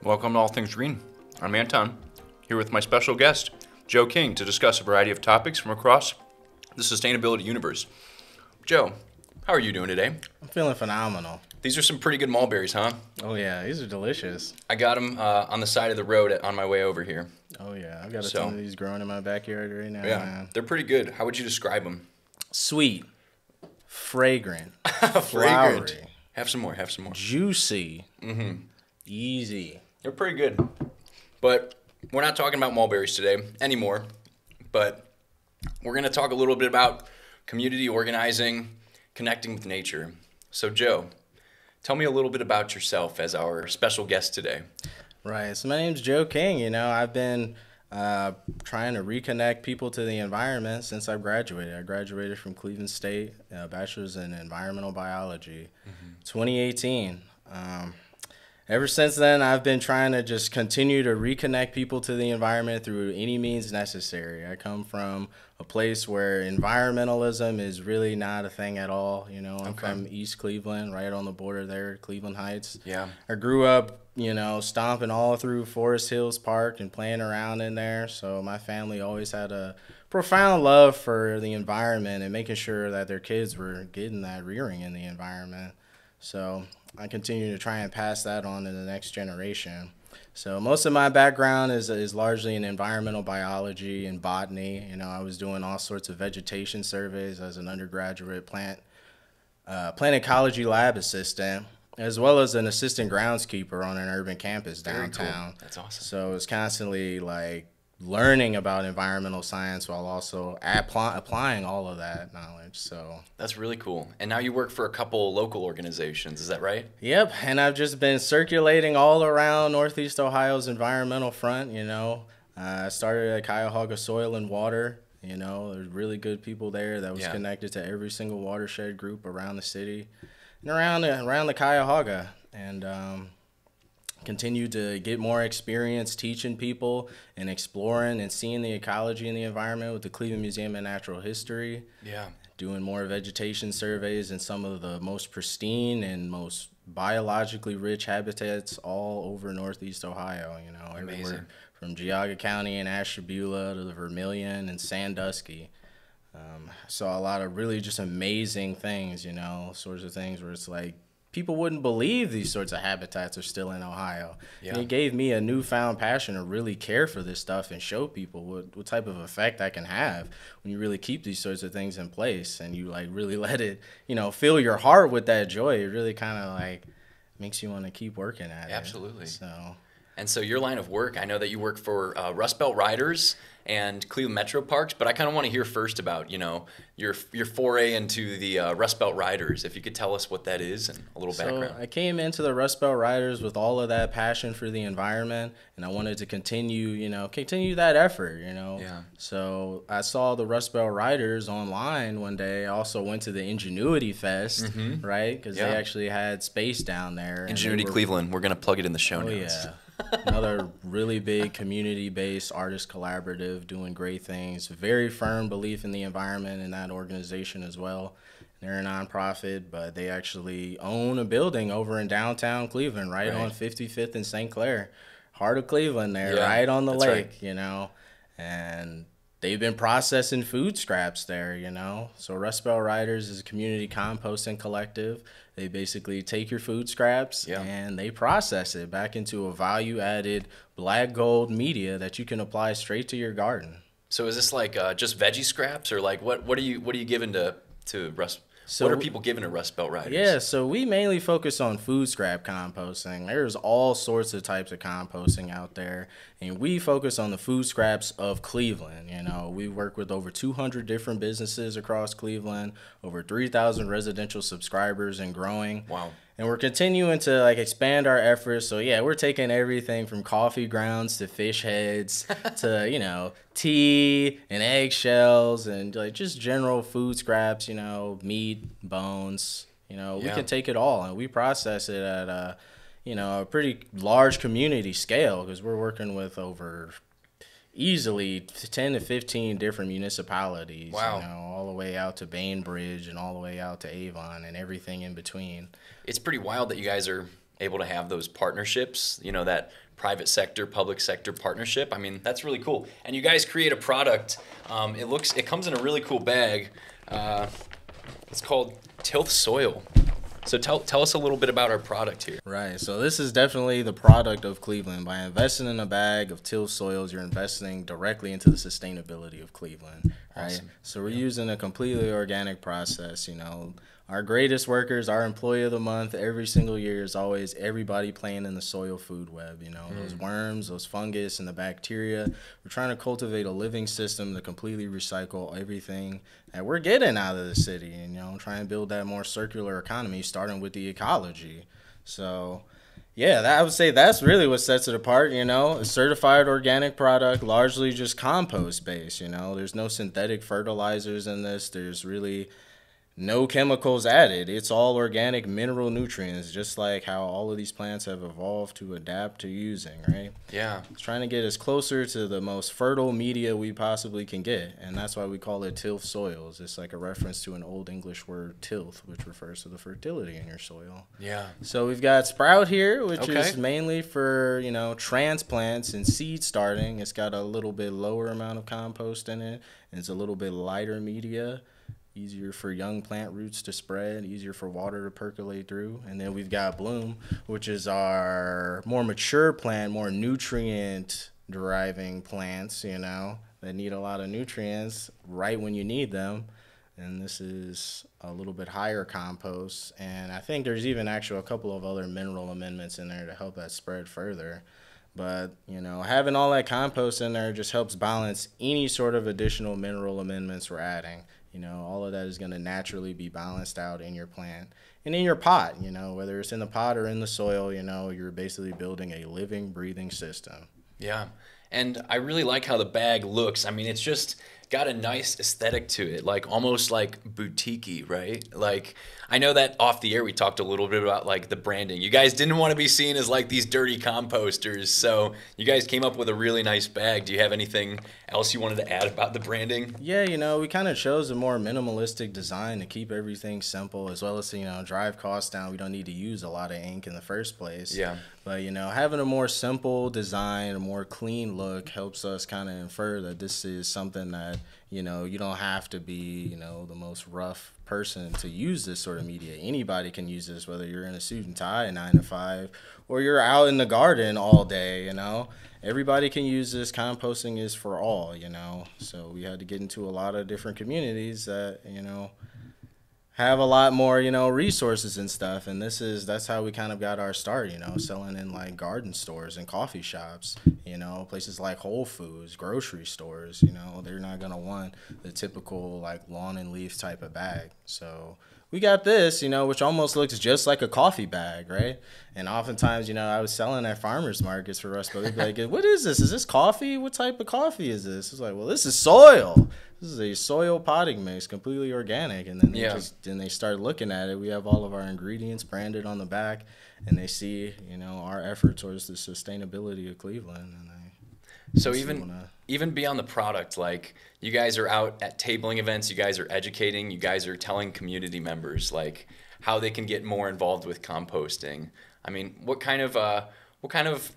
Welcome to All Things Green. I'm Anton, here with my special guest, 𝐁𝐿 to discuss a variety of topics from across the sustainability universe. Joe, how are you doing today? I'm feeling phenomenal. These are some pretty good mulberries, huh? Oh yeah, these are delicious. I got them on the side of the road on my way over here. Oh yeah, I've got a ton of these growing in my backyard right now. Yeah, man. They're pretty good. How would you describe them? Sweet, fragrant, Fragrant. flowery, Have some more, have some more. juicy, easy. They're pretty good. But we're not talking about mulberries today anymore. But we're going to talk a little bit about community organizing, connecting with nature. So Joe, tell me a little bit about yourself as our special guest today. Right, so my name's 𝐁𝐿. You know, I've been trying to reconnect people to the environment since I graduated. I graduated from Cleveland State, bachelor's in environmental biology, 2018. Ever since then, I've been trying to just continue to reconnect people to the environment through any means necessary. I come from a place where environmentalism is really not a thing at all. You know, I'm from East Cleveland, right on the border there, Cleveland Heights. Yeah. I grew up, you know, stomping all through Forest Hills Park and playing around in there. So my family always had a profound love for the environment and making sure that their kids were getting that rearing in the environment. So I continue to try and pass that on to the next generation. So most of my background is largely in environmental biology and botany. You know, I was doing all sorts of vegetation surveys as an undergraduate plant ecology lab assistant, as well as an assistant groundskeeper on an urban campus downtown. Very cool. That's awesome. So it's constantly like learning about environmental science while also applying all of that knowledge. So That's really cool. And now you work for a couple local organizations, is that right? Yep, and I've just been circulating all around Northeast Ohio's environmental front, you know. I started at 𝐒𝐿𝐴 Soil and Water. You know, there's really good people there that was connected to every single watershed group around the city and around the 𝐒𝐿𝐴. And continue to get more experience teaching people and exploring and seeing the ecology and the environment with the Cleveland Museum of Natural History. Yeah. Doing more vegetation surveys in some of the most pristine and most biologically rich habitats all over Northeast Ohio, you know, everywhere from Geauga County and Ashtabula to the Vermilion and Sandusky. Saw a lot of really just amazing things, you know, sorts of things where it's like, people wouldn't believe these sorts of habitats are still in Ohio. Yeah. And it gave me a newfound passion to really care for this stuff and show people what type of effect that can have when you really keep these sorts of things in place and you like really let it, you know, fill your heart with that joy. It really kind of like makes you want to keep working at it. Absolutely. And so your line of work, I know that you work for Rust Belt Riders and Cleveland Metroparks, but I kind of want to hear first about, you know, your foray into the Rust Belt Riders. If you could tell us what that is and a little background. So I came into the Rust Belt Riders with all of that passion for the environment, and I wanted to continue that effort, you know. Yeah. So I saw the Rust Belt Riders online one day. I also went to the Ingenuity Fest, right? Because they actually had space down there. Ingenuity Cleveland. We're going to plug it in the show notes. Yeah. Another really big community-based artist collaborative doing great things. Very firm belief in the environment in that organization as well. They're a nonprofit, but they actually own a building over in downtown Cleveland, right on 55th and St. Clair. Heart of Cleveland there, right on the lake, you know. And they've been processing food scraps there, you know. So Rust Belt Riders is a community composting collective. They basically take your food scraps and they process it back into a value-added black gold media that you can apply straight to your garden. So is this like just veggie scraps, or like what are you giving to Rust? So what are people giving to Rust Belt Riders? Yeah, so we mainly focus on food scrap composting. There's all sorts of types of composting out there, and we focus on the food scraps of Cleveland. You know, we work with over 200 different businesses across Cleveland, over 3,000 residential subscribers and growing. Wow. And we're continuing to like expand our efforts. So yeah, we're taking everything from coffee grounds to fish heads to, you know, tea and eggshells and like just general food scraps, you know, meat, bones, you know, we can take it all and we process it at a, you know, a pretty large community scale because we're working with over easily 10 to 15 different municipalities, you know, all the way out to Bainbridge and all the way out to Avon and everything in between. It's pretty wild that you guys are able to have those partnerships, you know, that private sector, public sector partnership. I mean, that's really cool. And you guys create a product. It comes in a really cool bag. It's called 𝐻𝐿𝐻 Soil. So tell us a little bit about our product here. Right. So this is definitely the product of Cleveland. By investing in a bag of 𝐻𝐿𝐻 soils, you're investing directly into the sustainability of Cleveland. Right. Awesome. So we're using a completely organic process. You know, our greatest workers, our employee of the month every single year is always everybody playing in the soil food web. You know, those worms, those fungus, and the bacteria. We're trying to cultivate a living system to completely recycle everything that we're getting out of the city, and, you know, try and build that more circular economy, starting with the ecology. So, yeah, I would say that's really what sets it apart. You know, a certified organic product, largely just compost based. You know, there's no synthetic fertilizers in this. There's really no chemicals added. It's all organic mineral nutrients, just like how all of these plants have evolved to adapt to using, right? Yeah. It's trying to get us closer to the most fertile media we possibly can get, and that's why we call it 𝐻𝐿𝐻 soils. It's like a reference to an Old English word, tilth, which refers to the fertility in your soil. Yeah. So we've got Sprout here, which is mainly for, you know, transplants and seed starting. It's got a little bit lower amount of compost in it, and it's a little bit lighter media. Easier for young plant roots to spread, easier for water to percolate through. And then we've got Bloom, which is our more mature plant, more nutrient deriving plants, you know, that need a lot of nutrients right when you need them. And this is a little bit higher compost. And I think there's even actually a couple of other mineral amendments in there to help that spread further. But, you know, having all that compost in there just helps balance any sort of additional mineral amendments we're adding. You know, all of that is going to naturally be balanced out in your plant and in your pot. You know, whether it's in the pot or in the soil, you know, you're basically building a living, breathing system. Yeah. And I really like how the bag looks. I mean, it's just got a nice aesthetic to it, like almost like boutique-y, right? Like, I know that off the air we talked a little bit about like the branding. You guys didn't want to be seen as like these dirty composters, so you guys came up with a really nice bag. Do you have anything else you wanted to add about the branding? Yeah, you know, we kind of chose a more minimalistic design to keep everything simple, as well as, you know, drive costs down. We don't need to use a lot of ink in the first place. Yeah. But, you know, having a more simple design, a more clean look helps us kind of infer that this is something that, you know, you don't have to be, you know, the most rough person to use this sort of media. Anybody can use this, whether you're in a suit and tie, 9 to 5, or you're out in the garden all day, you know. Everybody can use this. Composting is for all, you know. So we had to get into a lot of different communities that, you know, have a lot more, you know, resources and stuff. And that's how we kind of got our start, you know, selling in like garden stores and coffee shops, you know, places like Whole Foods, grocery stores. You know, they're not going to want the typical like lawn and leaf type of bag. So we got this, you know, which almost looks just like a coffee bag, right? And oftentimes, you know, I was selling at farmers markets for us, but they'd be like, what is this? Is this coffee? What type of coffee is this? It's like, well, this is soil. This is a soil potting mix, completely organic. And then they start looking at it. We have all of our ingredients branded on the back, and they see, you know, our effort towards the sustainability of Cleveland. And so even beyond the product, like you guys are out at tabling events, you guys are educating, you guys are telling community members like how they can get more involved with composting. I mean, what kind of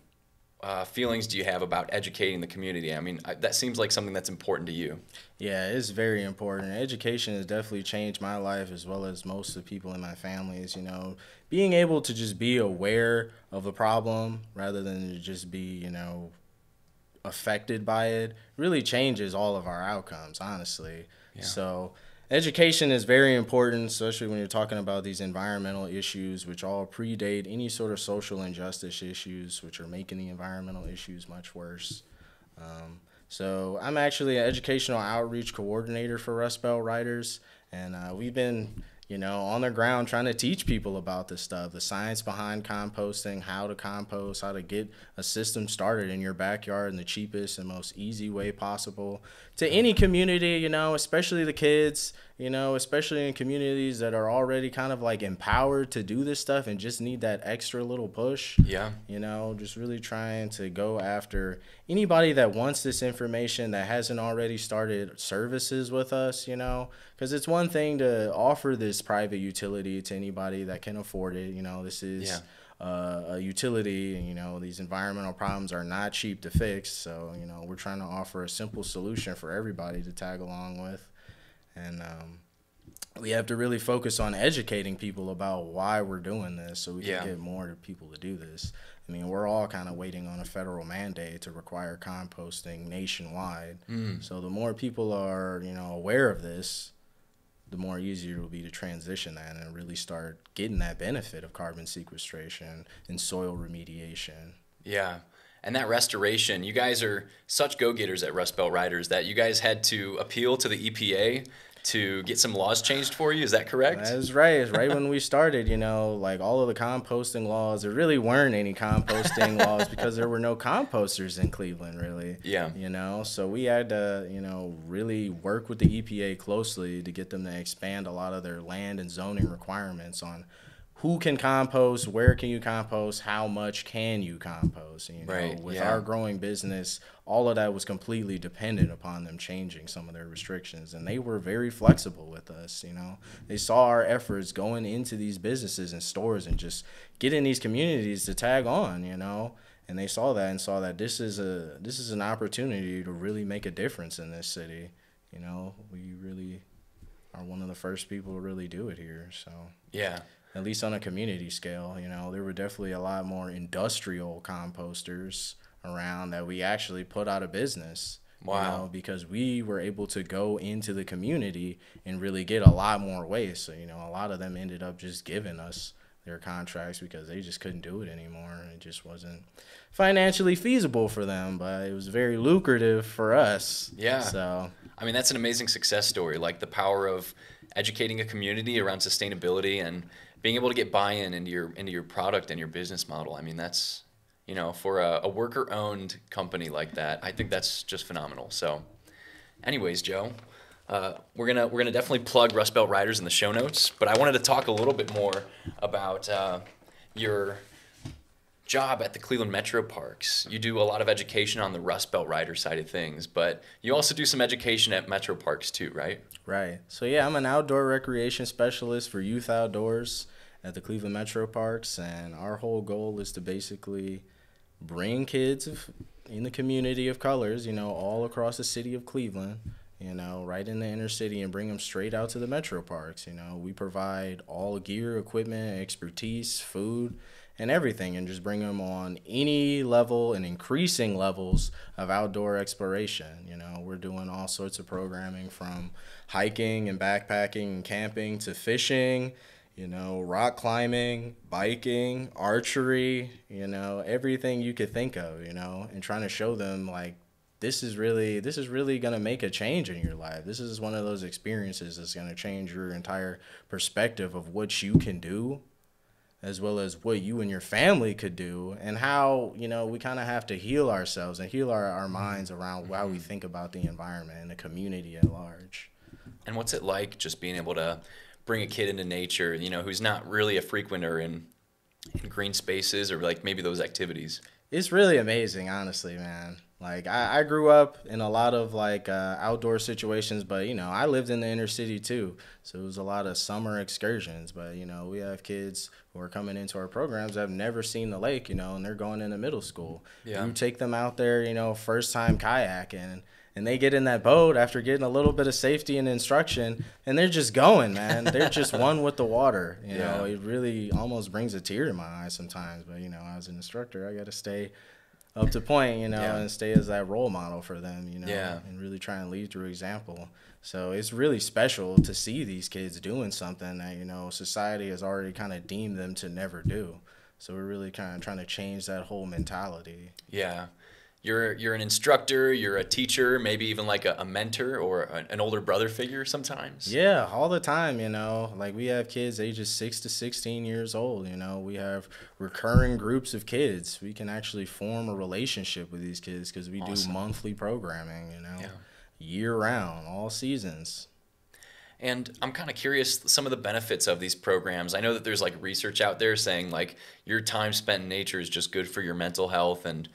feelings do you have about educating the community? I mean, that seems like something that's important to you. Yeah, it's very important. Education has definitely changed my life as well as most of the people in my families. You know, being able to just be aware of the problem rather than to just be, you know, affected by it really changes all of our outcomes, honestly. Yeah. So education is very important, especially when you're talking about these environmental issues, which all predate any sort of social injustice issues, which are making the environmental issues much worse. So I'm actually an educational outreach coordinator for Rust Belt Riders, and we've been, you know, on the ground trying to teach people about this stuff, the science behind composting, how to compost, how to get a system started in your backyard in the cheapest and most easy way possible to any community, you know, especially the kids. you know, especially in communities that are already kind of like empowered to do this stuff and just need that extra little push. Yeah. You know, just really trying to go after anybody that wants this information that hasn't already started services with us, you know, because it's one thing to offer this private utility to anybody that can afford it. You know, this is a utility, and, you know, these environmental problems are not cheap to fix. So, you know, we're trying to offer a simple solution for everybody to tag along with. And we have to really focus on educating people about why we're doing this so we can get more people to do this. I mean, we're all kind of waiting on a federal mandate to require composting nationwide. So the more people are, you know, aware of this, the more easier it will be to transition that and really start getting that benefit of carbon sequestration and soil remediation. Yeah. And that restoration, you guys are such go-getters at Rust Belt Riders that you guys had to appeal to the EPA to get some laws changed for you. Is that correct? That is right. It's right when we started, you know, like all of the composting laws, there really weren't any composting laws because there were no composters in Cleveland, really. Yeah. You know, so we had to, you know, really work with the EPA closely to get them to expand a lot of their land and zoning requirements on who can compost, where can you compost, how much can you compost. You know, with our growing business, all of that was completely dependent upon them changing some of their restrictions. And they were very flexible with us, you know. They saw our efforts going into these businesses and stores and just getting these communities to tag on, you know. And they saw that and saw that this is an opportunity to really make a difference in this city. You know, we really are one of the first people to really do it here. So yeah. At least on a community scale, you know, there were definitely a lot more industrial composters around that we actually put out of business. Wow. You know, because we were able to go into the community and really get a lot more waste. So, you know, a lot of them ended up just giving us their contracts because they just couldn't do it anymore. And it just wasn't financially feasible for them, but it was very lucrative for us. Yeah. So, I mean, that's an amazing success story, like the power of educating a community around sustainability and being able to get buy-in into your product and your business model. I mean, that's, you know, for a worker-owned company like that, I think that's just phenomenal. So anyways, Joe, we're gonna definitely plug Rust Belt Riders in the show notes, but I wanted to talk a little bit more about your job at the Cleveland Metroparks. You do a lot of education on the Rust Belt Rider side of things, but you also do some education at Metroparks too, right? Right. So yeah, I'm an outdoor recreation specialist for youth outdoors at the Cleveland Metroparks, and our whole goal is to basically bring kids in the community of colors, you know, all across the city of Cleveland, you know, right in the inner city, and bring them straight out to the Metroparks. You know, we provide all gear, equipment, expertise, food, and everything, and just bring them on any level and increasing levels of outdoor exploration. You know, we're doing all sorts of programming from hiking and backpacking and camping to fishing, you know, rock climbing, biking, archery, you know, everything you could think of, you know, and trying to show them like, this is really going to make a change in your life. This is one of those experiences that's going to change your entire perspective of what you can do, as well as what you and your family could do, and how, you know, we kind of have to heal ourselves and heal our minds around how we think about the environment and the community at large. And what's it like just being able to bring a kid into nature, you know, who's not really a frequenter in green spaces or like maybe those activities? It's really amazing, honestly, man. Like, I grew up in a lot of, like, outdoor situations, but, you know, I lived in the inner city, too. So it was a lot of summer excursions. But, you know, we have kids who are coming into our programs that have never seen the lake, you know, and they're going into middle school. Yeah. You take them out there, you know, first time kayaking, and they get in that boat after getting a little bit of safety and instruction, and they're just going, man. They're just one with the water. You know, it really almost brings a tear to my eye sometimes. But, you know, as an instructor, I got to stay up to point, you know, and stay as that role model for them, you know, and really try and lead through example. So it's really special to see these kids doing something that, you know, society has already kind of deemed them to never do. So we're really kind of trying to change that whole mentality. Yeah. You're an instructor, you're a teacher, maybe even like a mentor or an older brother figure sometimes. Yeah, all the time, you know. Like, we have kids ages 6 to 16 years old, you know. We have recurring groups of kids. We can actually form a relationship with these kids because we do monthly programming, you know, year round, all seasons. And I'm kind of curious some of the benefits of these programs. I know that there's like research out there saying like your time spent in nature is just good for your mental health and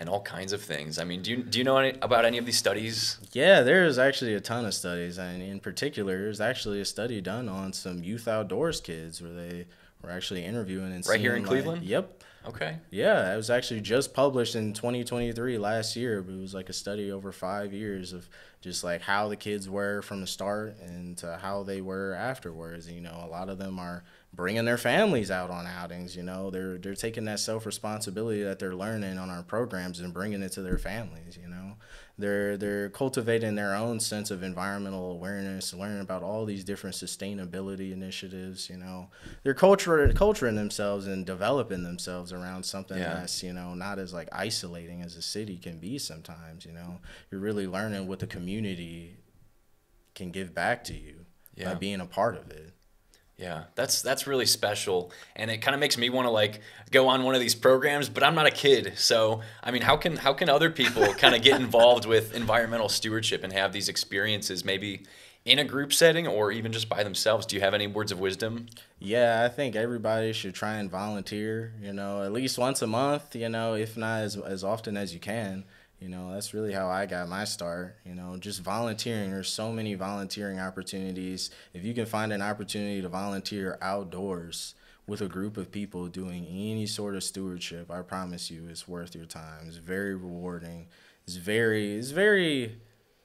all kinds of things. I mean, do you know about any of these studies? Yeah, there's actually a ton of studies, and in particular, there's actually a study done on some youth outdoors kids where they were actually interviewing and right here in like, Cleveland. Yep. Okay. Yeah, it was actually just published in 2023 last year, but it was like a study over 5 years of just like how the kids were from the start and to how they were afterwards. You know, a lot of them are bringing their families out on outings. You know, they're taking that self-responsibility that they're learning on our programs and bringing it to their families. You know, they're cultivating their own sense of environmental awareness, learning about all these different sustainability initiatives. You know, they're culturing themselves and developing themselves around something that's, you know, not as like isolating as a city can be sometimes. You know, you're really learning what the community can give back to you by being a part of it. Yeah, that's really special, and it kind of makes me want to like go on one of these programs, but I'm not a kid, so I mean, how can other people kind of get involved with environmental stewardship and have these experiences, maybe in a group setting or even just by themselves? Do you have any words of wisdom? Yeah, I think everybody should try and volunteer, you know, at least once a month, you know, if not as often as you can. You know, that's really how I got my start, you know, just volunteering. There's so many volunteering opportunities. If you can find an opportunity to volunteer outdoors with a group of people doing any sort of stewardship, I promise you it's worth your time. It's very rewarding. It's very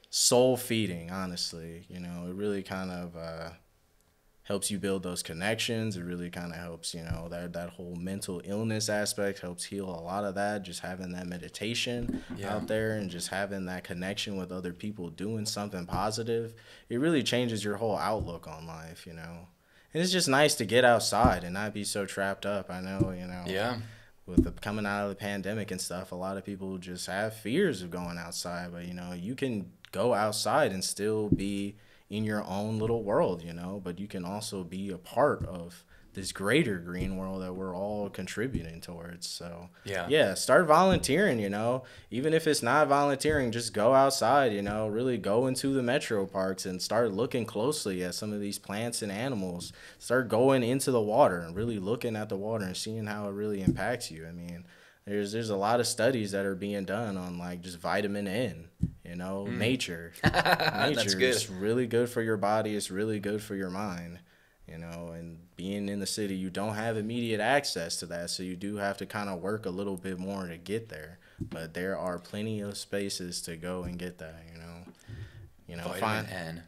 soul feeding, honestly. You know, it really kind of helps you build those connections. It really kind of helps, you know, that whole mental illness aspect helps heal a lot of that. Just having that meditation out there and just having that connection with other people doing something positive, it really changes your whole outlook on life, you know. And it's just nice to get outside and not be so trapped up. I know, you know, with the coming out of the pandemic and stuff, a lot of people just have fears of going outside. But, you know, you can go outside and still be in your own little world, you know, but you can also be a part of this greater green world that we're all contributing towards. So yeah, start volunteering, you know, even if it's not volunteering, just go outside, you know, really go into the metro parks and start looking closely at some of these plants and animals. Start going into the water and really looking at the water and seeing how it really impacts you. I mean, there's a lot of studies that are being done on like just vitamin N, you know, nature. Nature is really good for your body. It's really good for your mind, you know, and being in the city, you don't have immediate access to that. So you do have to kind of work a little bit more to get there. But there are plenty of spaces to go and get that, you know. You know,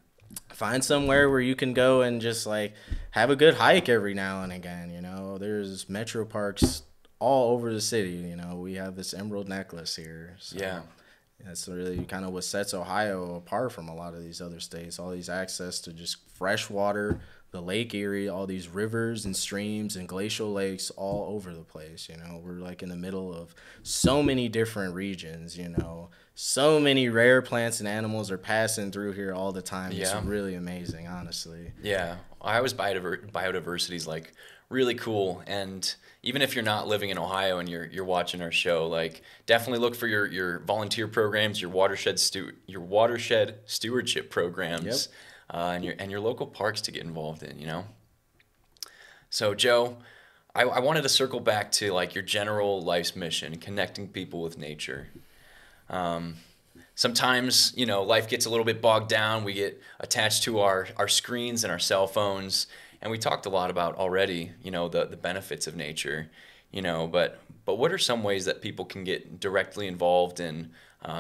find somewhere where you can go and just like have a good hike every now and again, you know. There's Metroparks all over the city, you know. We have this emerald necklace here. So that's really kind of what sets Ohio apart from a lot of these other states. All these access to just fresh water, the Lake Erie, all these rivers and streams and glacial lakes all over the place, you know. We're like in the middle of so many different regions, you know. So many rare plants and animals are passing through here all the time. It's really amazing, honestly. Yeah. Ohio's biodiversity is like really cool, and even if you're not living in Ohio and you're watching our show, like definitely look for your volunteer programs, your watershed stewardship programs, and your local parks to get involved in, you know. So Joe, I wanted to circle back to like your general life's mission, connecting people with nature. Sometimes, you know, life gets a little bit bogged down. We get attached to our screens and our cell phones. And we talked a lot about already, you know, the benefits of nature, you know, but what are some ways that people can get directly involved in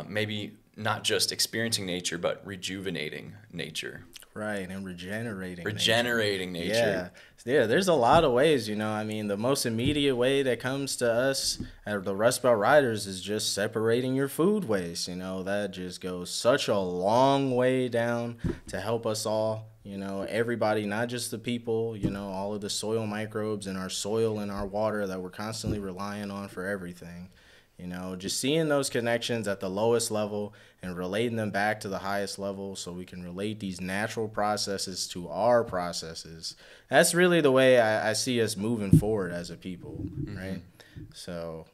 maybe not just experiencing nature, but rejuvenating nature? Right, and regenerating nature. Yeah, there's a lot of ways, you know. I mean, the most immediate way that comes to us at the Rust Belt Riders is just separating your food waste, you know. That just goes such a long way down to help us all, you know, everybody, not just the people, you know, all of the soil microbes in our soil and our water that we're constantly relying on for everything. You know, just seeing those connections at the lowest level and relating them back to the highest level so we can relate these natural processes to our processes. That's really the way I see us moving forward as a people, right? So,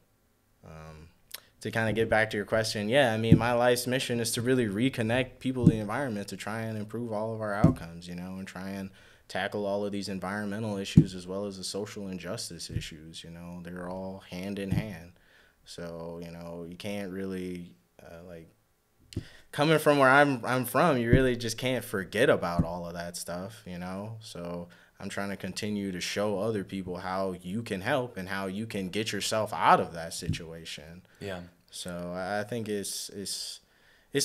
to kind of get back to your question, yeah, I mean, my life's mission is to really reconnect people to the environment to try and improve all of our outcomes, you know, and try and tackle all of these environmental issues as well as the social injustice issues. You know, they're all hand in hand. So, you know, you can't really like coming from where I'm from, you really just can't forget about all of that stuff, you know. So I'm trying to continue to show other people how you can help and how you can get yourself out of that situation. Yeah. So I think it's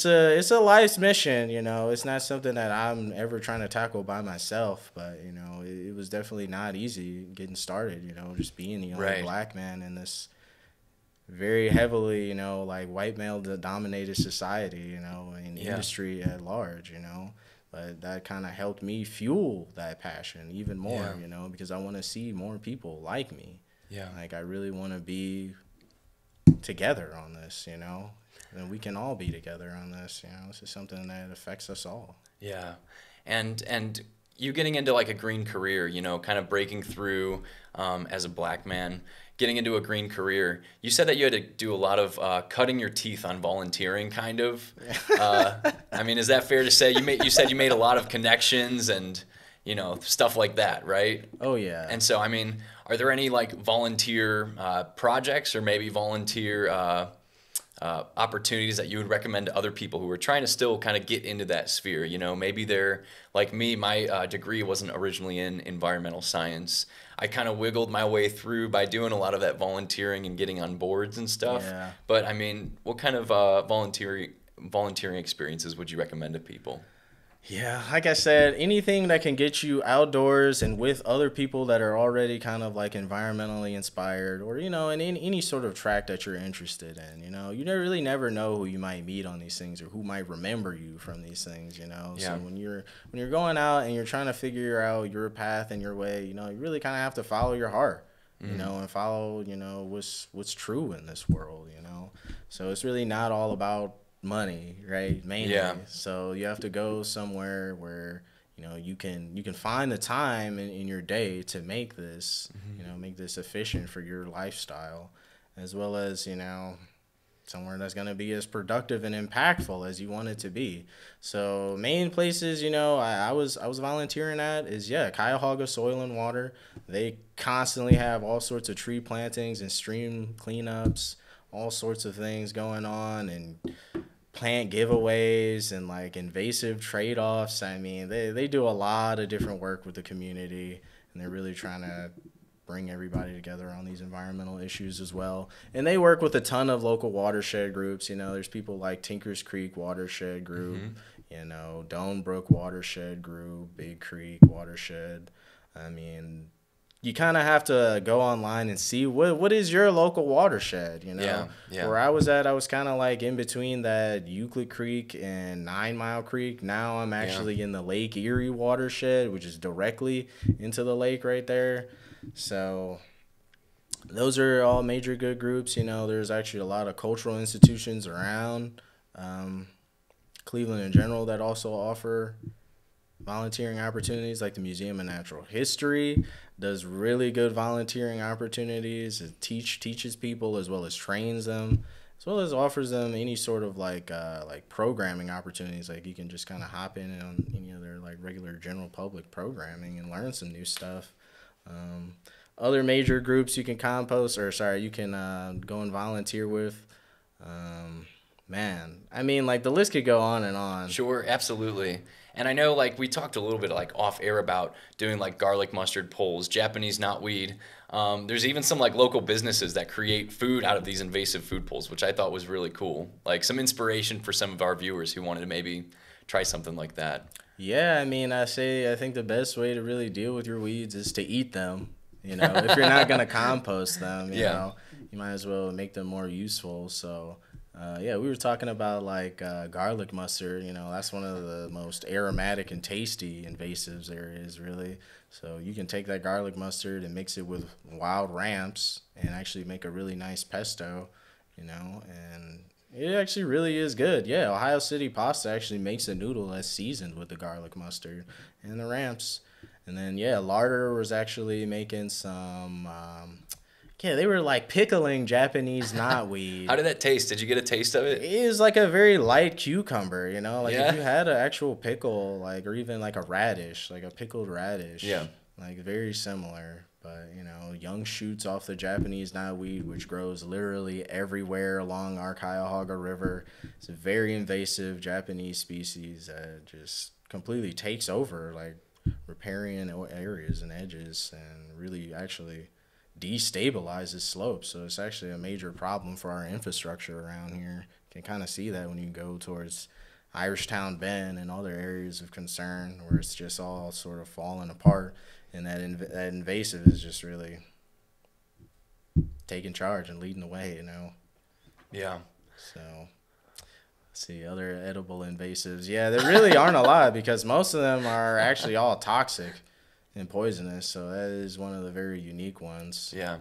a life's mission, you know. It's not something that I'm ever trying to tackle by myself, but you know, it was definitely not easy getting started, you know, just being the only black man in this very heavily, you know, like white male dominated society, you know, and industry at large, you know. But that kind of helped me fuel that passion even more, you know, because I want to see more people like me. Yeah. Like I really want to be together on this, you know. And we can all be together on this, you know. This is something that affects us all. Yeah. And you getting into like a green career, you know, kind of breaking through as a black man, getting into a green career. You said that you had to do a lot of cutting your teeth on volunteering, kind of. I mean, is that fair to say? You said you made a lot of connections and, you know, stuff like that, right? Oh, yeah. And so, I mean, are there any like volunteer projects or maybe volunteer opportunities that you would recommend to other people who are trying to still kind of get into that sphere? You know, maybe they're like me, my degree wasn't originally in environmental science. I kind of wiggled my way through by doing a lot of that volunteering and getting on boards and stuff. Yeah. But I mean, what kind of volunteering experiences would you recommend to people? Yeah, like I said, anything that can get you outdoors and with other people that are already kind of like environmentally inspired, or, you know, in any sort of track that you're interested in, you know, you really never know who you might meet on these things or who might remember you from these things, you know. Yeah. So when you're going out and you're trying to figure out your path and your way, you know, you really kind of have to follow your heart, you know, and follow, you know, what's true in this world, you know. So it's really not all about money, right? Mainly. Yeah. So you have to go somewhere where, you know, you can find the time in your day to make this, you know, make this efficient for your lifestyle, as well as, you know, somewhere that's going to be as productive and impactful as you want it to be. So main places, you know, I was volunteering at is, 𝐤𝐿𝐴 Soil and Water. They constantly have all sorts of tree plantings and stream cleanups, all sorts of things going on, and plant giveaways and like invasive trade-offs. I mean, they do a lot of different work with the community, and they're really trying to bring everybody together on these environmental issues as well. And they work with a ton of local watershed groups. You know, there's people like Tinkers Creek Watershed Group, you know, Doan Brook Watershed Group, Big Creek Watershed. I mean, you kind of have to go online and see what is your local watershed, you know. Yeah. Where I was at, I was kind of like in between that Euclid Creek and 9 Mile Creek. Now I'm actually in the Lake Erie watershed, which is directly into the lake right there. So those are all major good groups. You know, there's actually a lot of cultural institutions around Cleveland in general that also offer volunteering opportunities, like the Museum of Natural History does really good volunteering opportunities. It teaches people as well as trains them, as well as offers them any sort of like programming opportunities. Like you can just kind of hop in on any of their like regular general public programming and learn some new stuff. Other major groups you can you can go and volunteer with. Man, I mean, like the list could go on and on. Sure, absolutely. And I know, like, we talked a little bit, like, off-air about doing, like, garlic mustard poles, Japanese knotweed. There's even some, like, local businesses that create food out of these invasive food poles, which I thought was really cool. Like, some inspiration for some of our viewers who wanted to maybe try something like that. Yeah, I mean, I think the best way to really deal with your weeds is to eat them. You know, if you're not going to compost them, you know, you might as well make them more useful. So we were talking about like garlic mustard. You know, that's one of the most aromatic and tasty invasives there is, really. So you can take that garlic mustard and mix it with wild ramps and actually make a really nice pesto, you know, and it actually really is good. Yeah, Ohio City Pasta actually makes a noodle that's seasoned with the garlic mustard and the ramps. And then, Larder was actually making some Yeah, they were like pickling Japanese knotweed. How did that taste? Did you get a taste of it? It was like a very light cucumber, you know? Like Yeah. if you had an actual pickle, like, or even like a radish, like a pickled radish. Yeah. Like very similar. But, you know, young shoots off the Japanese knotweed, which grows literally everywhere along our 𝐤𝐿𝐴𝐺𝐵 River. It's a very invasive Japanese species that just completely takes over, like, riparian areas and edges, and really actually destabilizes slopes. So it's actually a major problem for our infrastructure around here. You can kind of see that when you go towards Irishtown Bend and other areas of concern where it's just all sort of falling apart. And that invasive is just really taking charge and leading the way, you know. Yeah. So, let's see, other edible invasives. Yeah, there really aren't a lot because most of them are actually all toxic and poisonous. So that is one of the very unique ones. Yeah.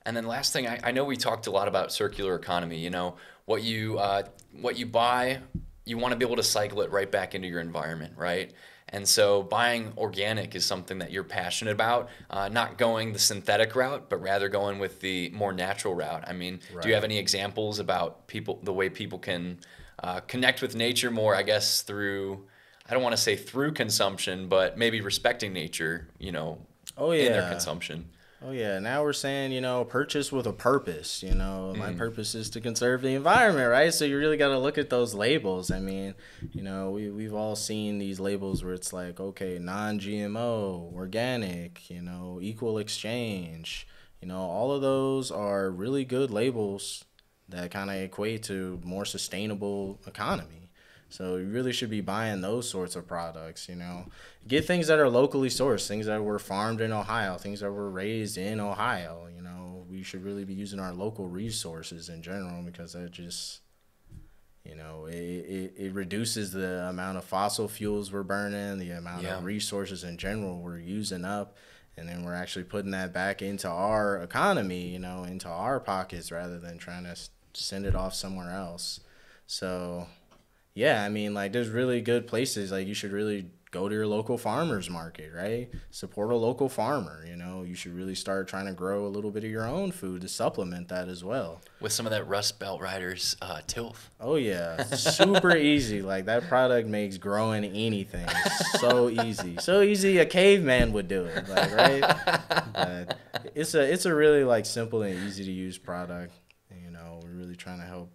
And then last thing, I know we talked a lot about circular economy. You know, what you buy, you want to be able to cycle it right back into your environment, right? And so buying organic is something that you're passionate about, not going the synthetic route, but rather going with the more natural route. I mean, Right. Do you have any examples about the way people can connect with nature more, I guess, through, I don't want to say through consumption, but maybe respecting nature, you know, Oh, in their yeah. consumption? Oh, yeah. Now we're saying, you know, purchase with a purpose. You know, my purpose is to conserve the environment, right? So you really got to look at those labels. I mean, you know, we've all seen these labels where it's like, okay, non-GMO, organic, you know, equal exchange. You know, all of those are really good labels that kind of equate to more sustainable economy. So you really should be buying those sorts of products, you know. Get things that are locally sourced, things that were farmed in Ohio, things that were raised in Ohio, you know. We should really be using our local resources in general because that just, you know, it reduces the amount of fossil fuels we're burning, the amount of resources in general we're using up, and then we're actually putting that back into our economy, you know, into our pockets rather than trying to send it off somewhere else. So yeah, I mean, like, there's really good places. Like, you should really go to your local farmer's market, right? Support a local farmer, you know. You should really start trying to grow a little bit of your own food to supplement that as well. With some of that Rust Belt Riders tilth. Oh, yeah. Super easy. Like, that product makes growing anything so easy. So easy a caveman would do it, like, right? But it's a really, like, simple and easy-to-use product. You know, we're really trying to help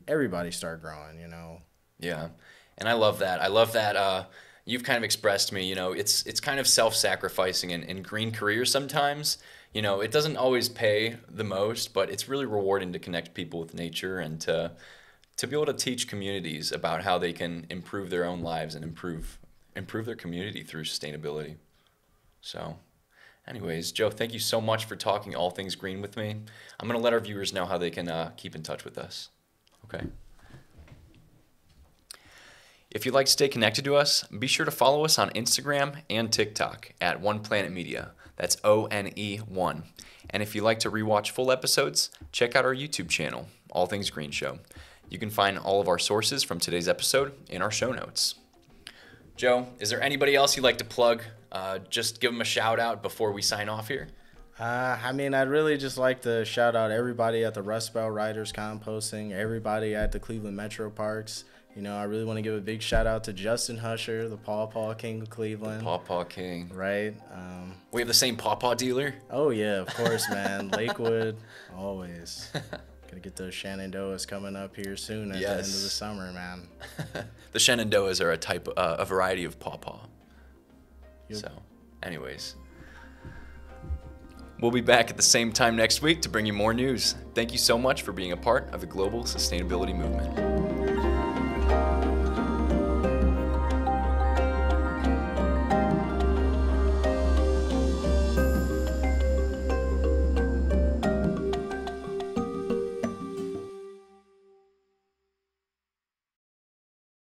everybody start growing, you know. Yeah, and I love that. I love that you've kind of expressed to me, you know, it's kind of self-sacrificing in green careers sometimes. You know, it doesn't always pay the most, but it's really rewarding to connect people with nature and to be able to teach communities about how they can improve their own lives and improve their community through sustainability. So, anyways, Joe, thank you so much for talking all things green with me. I'm going to let our viewers know how they can keep in touch with us. Okay. If you'd like to stay connected to us, be sure to follow us on Instagram and TikTok at One Planet Media. That's ONE1. And if you'd like to rewatch full episodes, check out our YouTube channel, All Things Green Show. You can find all of our sources from today's episode in our show notes. Joe, is there anybody else you'd like to plug? Just give them a shout out before we sign off here. I mean, I'd really just like to shout out everybody at the Rust Belt Riders Composting, everybody at the Cleveland Metroparks. You know, I really want to give a big shout out to Justin Husher, the 𝐻𝐻 King of Cleveland. 𝐻𝐻 King. Right. We have the same 𝐻𝐻 dealer. Oh, yeah, of course, man. Lakewood, always. Gonna get those 𝐿𝐴𝐺𝐿𝐴𝐺 coming up here soon at the end of the summer, man. The 𝐿𝐴𝐺𝐿𝐴𝐺 are a variety of 𝐻𝐻. Yep. So, anyways. We'll be back at the same time next week to bring you more news. Thank you so much for being a part of the global sustainability movement.